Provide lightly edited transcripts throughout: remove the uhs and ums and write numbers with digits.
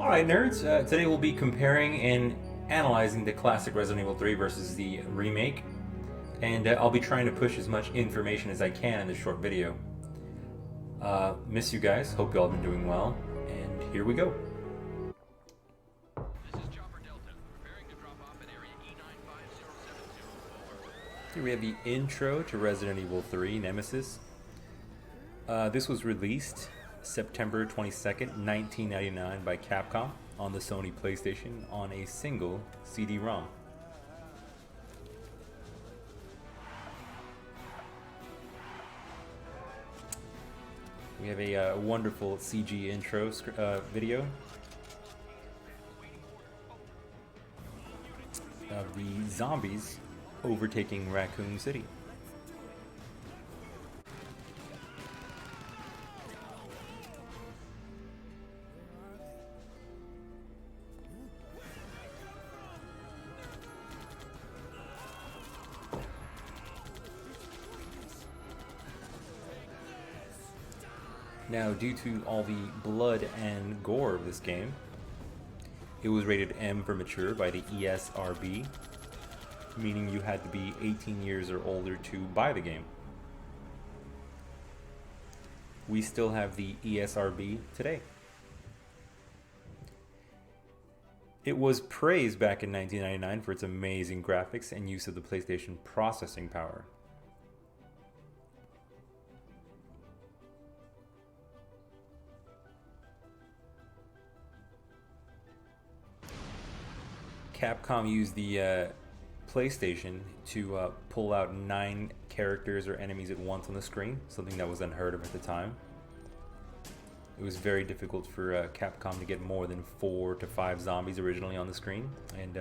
Alright nerds, today we'll be comparing and analyzing the classic Resident Evil 3 versus the remake, and I'll be trying to push as much information as I can in this short video. Miss you guys, hope you all have been doing well, and here we go. Here we have the intro to Resident Evil 3 Nemesis. This was released September 22nd, 1999 by Capcom on the Sony PlayStation on a single CD-ROM. We have a wonderful CG intro video of the zombies overtaking Raccoon City. Now, due to all the blood and gore of this game, it was rated M for mature by the ESRB, meaning you had to be 18 years or older to buy the game. We still have the ESRB today. It was praised back in 1999 for its amazing graphics and use of the PlayStation processing power. Capcom used the PlayStation to pull out 9 characters or enemies at once on the screen, something that was unheard of at the time. It was very difficult for Capcom to get more than 4 to 5 zombies originally on the screen, and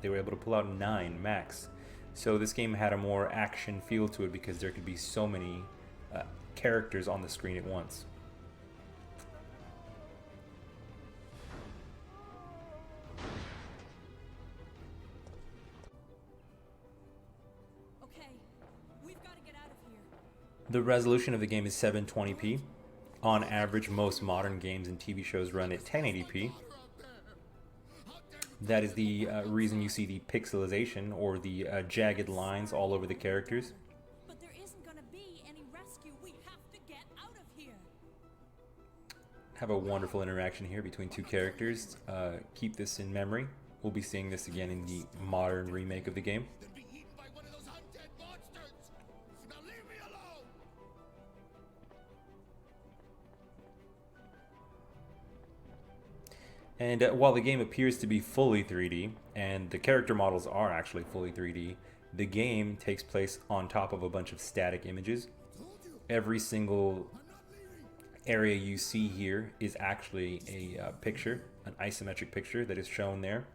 they were able to pull out 9 max. So this game had a more action feel to it because there could be so many characters on the screen at once. The resolution of the game is 720p. On average, most modern games and TV shows run at 1080p. That is the reason you see the pixelization or the jagged lines all over the characters. But there isn't gonna be any rescue. We have to get out of here. Have a wonderful interaction here between two characters. Keep this in memory. We'll be seeing this again in the modern remake of the game. And while the game appears to be fully 3D, and the character models are actually fully 3D, the game takes place on top of a bunch of static images. Every single area you see here is actually a picture, an isometric picture that is shown there.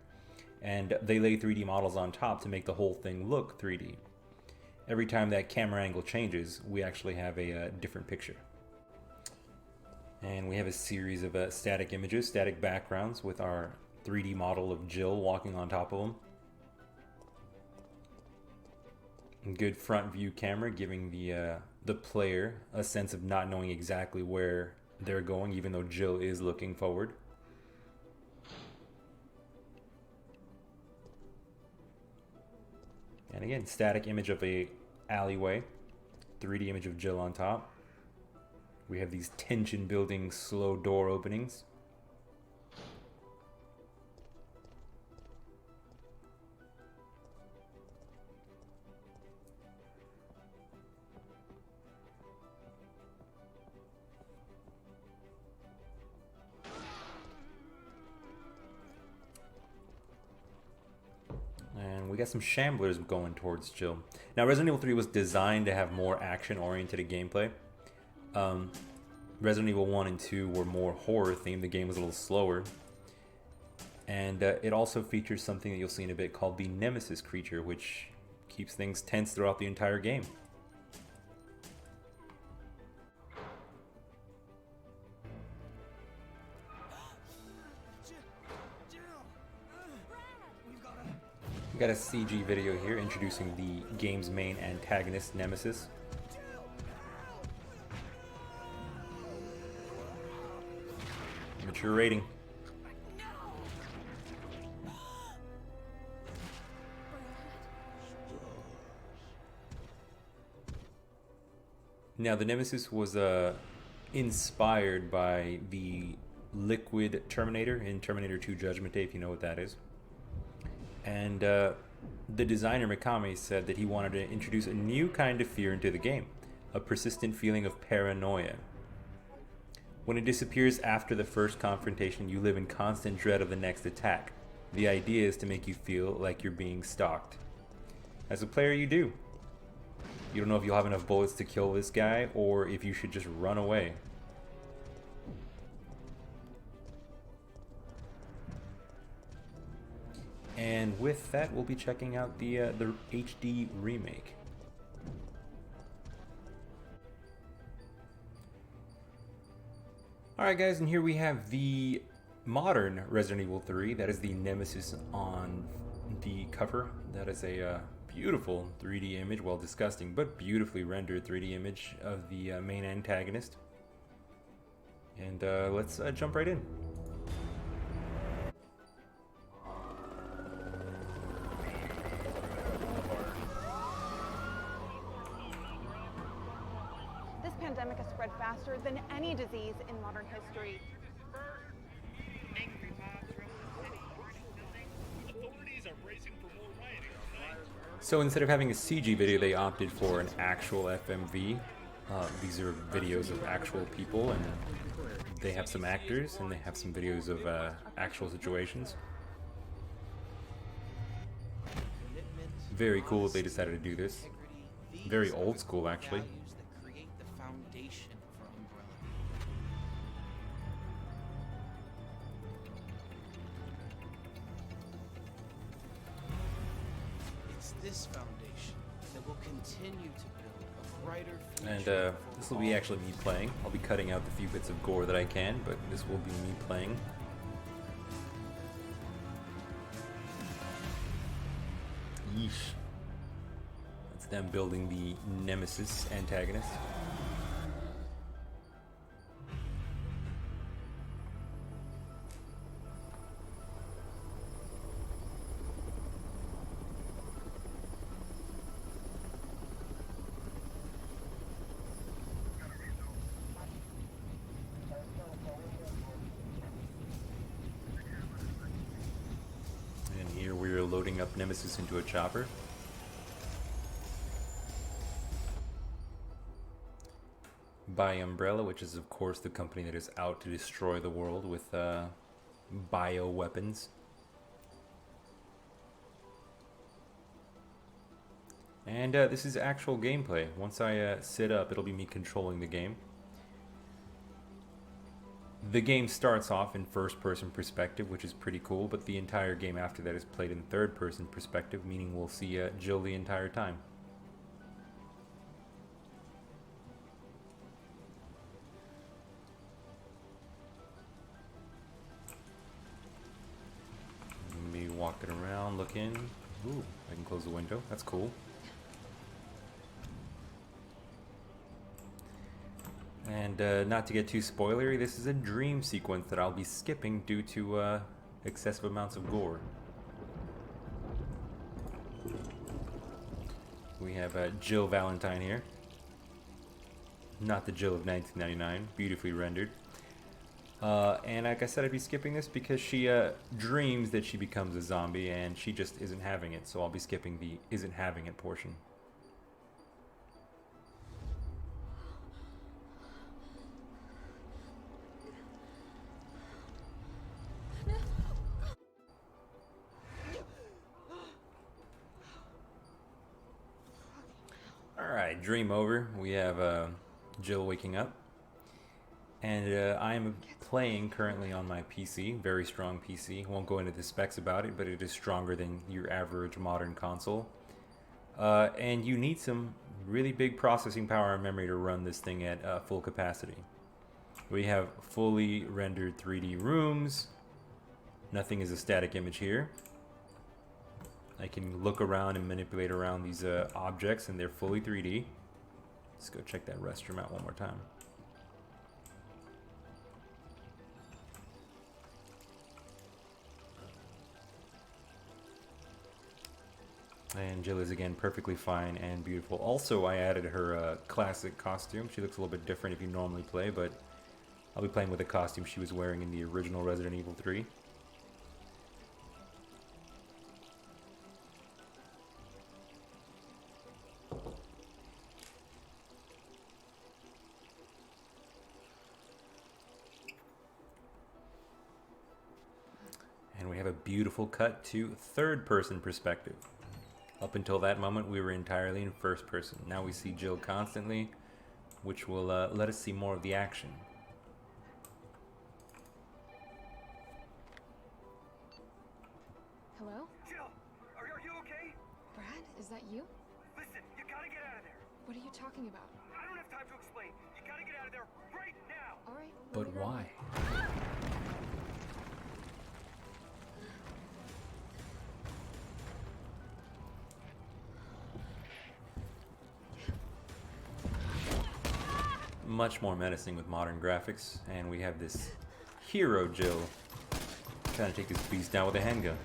And they lay 3D models on top to make the whole thing look 3D. Every time that camera angle changes, we actually have a different picture. And we have a series of static images, static backgrounds with our 3D model of Jill walking on top of them. Good front view camera giving the player a sense of not knowing exactly where they're going, even though Jill is looking forward. And again, static image of a alleyway, 3D image of Jill on top. We have these tension building slow door openings. And we got some shamblers going towards Jill. Now, Resident Evil 3 was designed to have more action-oriented gameplay. Resident Evil 1 and 2 were more horror themed. The game was a little slower. And it also features something that you'll see in a bit called the Nemesis creature, which keeps things tense throughout the entire game. We got a CG video here introducing the game's main antagonist, Nemesis. Mature rating. Now, the Nemesis was inspired by the liquid Terminator in Terminator 2 Judgment Day, if you know what that is. And the designer Mikami said that he wanted to introduce a new kind of fear into the game, a persistent feeling of paranoia. When it disappears after the first confrontation, you live in constant dread of the next attack. The idea is to make you feel like you're being stalked. As a player, you do. You don't know if you'll have enough bullets to kill this guy, or if you should just run away. And with that, we'll be checking out the HD remake. Alright guys, and here we have the modern Resident Evil 3. That is the Nemesis on the cover. That is a beautiful 3D image, well, disgusting, but beautifully rendered 3D image of the main antagonist. And let's jump right in. This pandemic has spread faster than any disease in modern history. Angry mobs roam the city, burning buildings. Authorities are bracing for more rioting tonight. So instead of having a CG video, they opted for an actual FMV. These are videos of actual people, and they have some actors, and they have some videos of actual situations. Very cool that they decided to do this. Very old school, actually. This foundation that will continue to build a brighter future. And this will be actually me playing. I'll be cutting out the few bits of gore that I can, but this will be me playing. Yeesh. That's them building the Nemesis antagonist. We're loading up Nemesis into a chopper. By Umbrella, which is of course the company that is out to destroy the world with bioweapons. And this is actual gameplay. Once I sit up, it'll be me controlling the game. The game starts off in first-person perspective, which is pretty cool, but the entire game after that is played in third-person perspective, meaning we'll see Jill the entire time. Me walking around, looking. Ooh, I can close the window. That's cool. And not to get too spoilery, this is a dream sequence that I'll be skipping due to excessive amounts of gore. We have Jill Valentine here. Not the Jill of 1999, beautifully rendered. And like I said, I'd be skipping this because she dreams that she becomes a zombie and she just isn't having it, so I'll be skipping the isn't having it portion. Alright, dream over. We have Jill waking up. And I'm playing currently on my PC, very strong PC. Won't go into the specs about it, but it is stronger than your average modern console. And you need some really big processing power and memory to run this thing at full capacity. We have fully rendered 3D rooms. Nothing is a static image here. I can look around and manipulate around these objects, and they're fully 3D. Let's go check that restroom out one more time. And Jill is again perfectly fine and beautiful. Also, I added her classic costume. She looks a little bit different if you normally play, but I'll be playing with the costume she was wearing in the original Resident Evil 3. And we have a beautiful cut to third-person perspective. Up until that moment, we were entirely in first person. Now we see Jill constantly, which will let us see more of the action. Hello? Jill, are you okay? Brad, is that you? Listen, you gotta get out of there. What are you talking about? I don't have time to explain. You gotta get out of there right now. All right. But we'll be right why? back. Much more menacing with modern graphics, and we have this hero Jill trying to take this beast down with a handgun.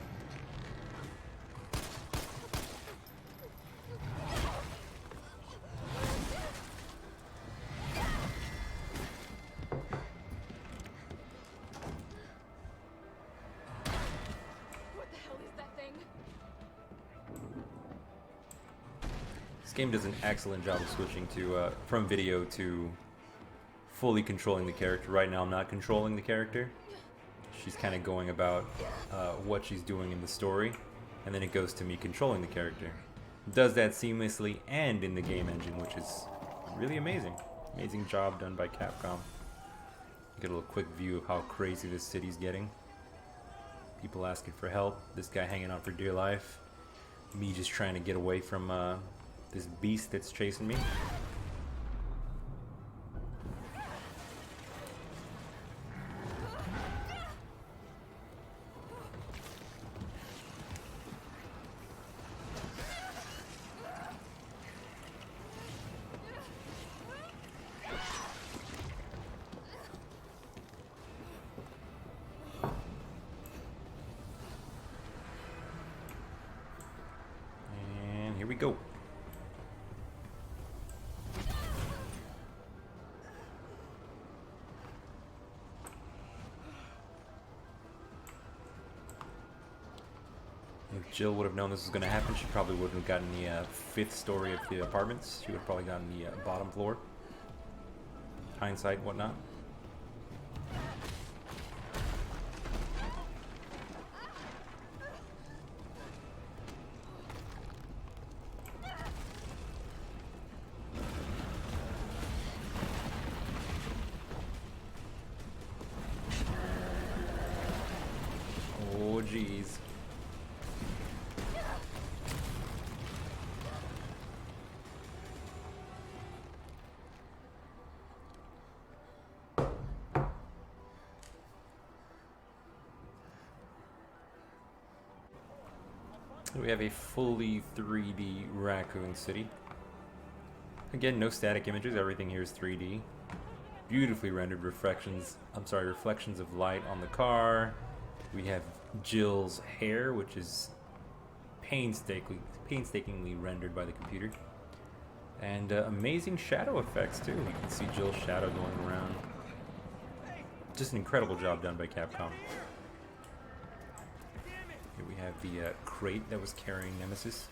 What the hell is that thing? This game does an excellent job of switching to from video to fully controlling the character. Right now I'm not controlling the character. She's kind of going about what she's doing in the story, and then it goes to me controlling the character. It does that seamlessly and in the game engine, which is really amazing. Amazing job done by Capcom. Get a little quick view of how crazy this city's getting. People asking for help, this guy hanging on for dear life, me just trying to get away from this beast that's chasing me. And here we go. If Jill would have known this was going to happen, she probably wouldn't have gotten the fifth story of the apartments. She would have probably gotten the bottom floor. Hindsight, whatnot. Oh, jeez. We have a fully 3D Raccoon City. Again, no static images, everything here is 3D. Beautifully rendered reflections of light on the car. We have Jill's hair, which is painstakingly rendered by the computer. And amazing shadow effects too. You can see Jill's shadow going around. Just an incredible job done by Capcom. Here we have the crate that was carrying Nemesis.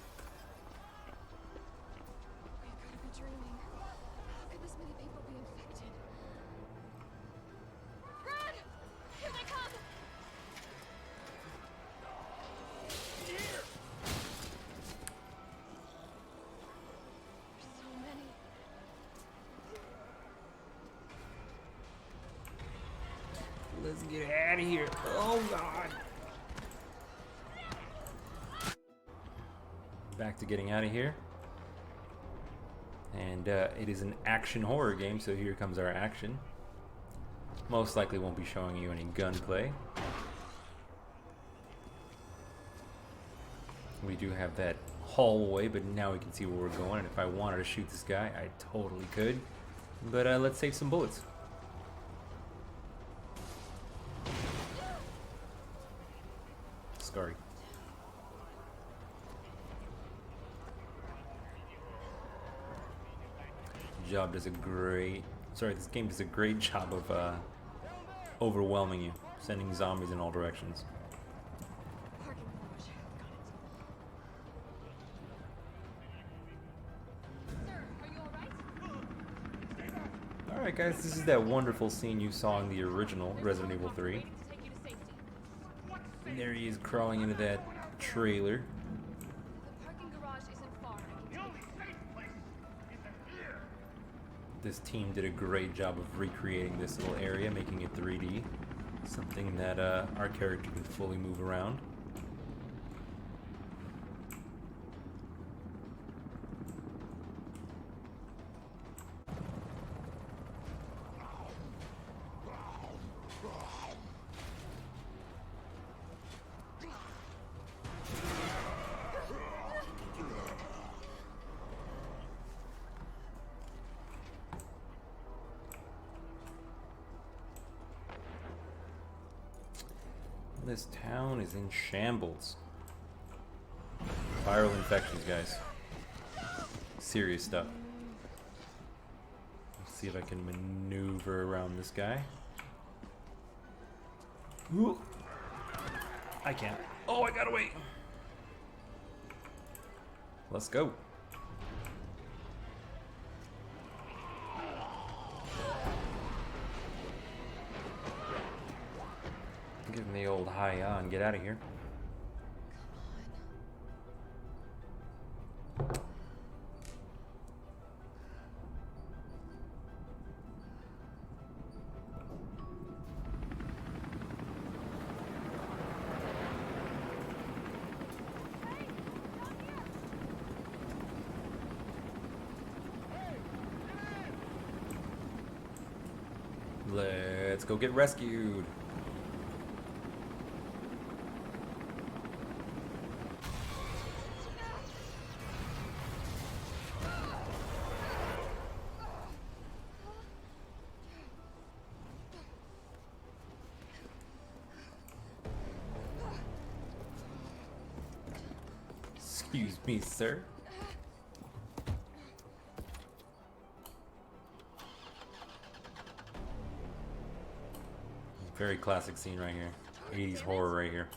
We could be dreaming. How could this many people be infected? Brad! Here they come! There's so many. Let's get out of here. Oh god. Back to getting out of here. And it is an action horror game, so here comes our action. Most likely won't be showing you any gunplay. We do have that hallway, but now we can see where we're going, and if I wanted to shoot this guy, I totally could. But let's save some bullets. Scary. This game does a great job of overwhelming you, sending zombies in all directions. Parking garage. Got it. Sir, are you alright? Alright guys, this is that wonderful scene you saw in the original Resident Evil 3. Waiting to take you to safety. And there he is crawling into that trailer. The parking garage isn't far. I can take you. This team did a great job of recreating this little area, making it 3D. Something that our character can fully move around. This town is in shambles. Viral infections, guys. Serious stuff. Let's see if I can maneuver around this guy. Ooh. I can't. Oh, I gotta wait. Let's go. Give him the old high on, get out of here. Let's go get rescued. Excuse me, sir. Very classic scene right here. 80s horror right here.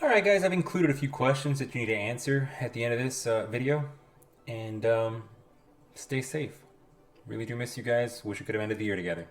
Alright guys, I've included a few questions that you need to answer at the end of this video. And stay safe. Really do miss you guys. Wish we could have ended the year together.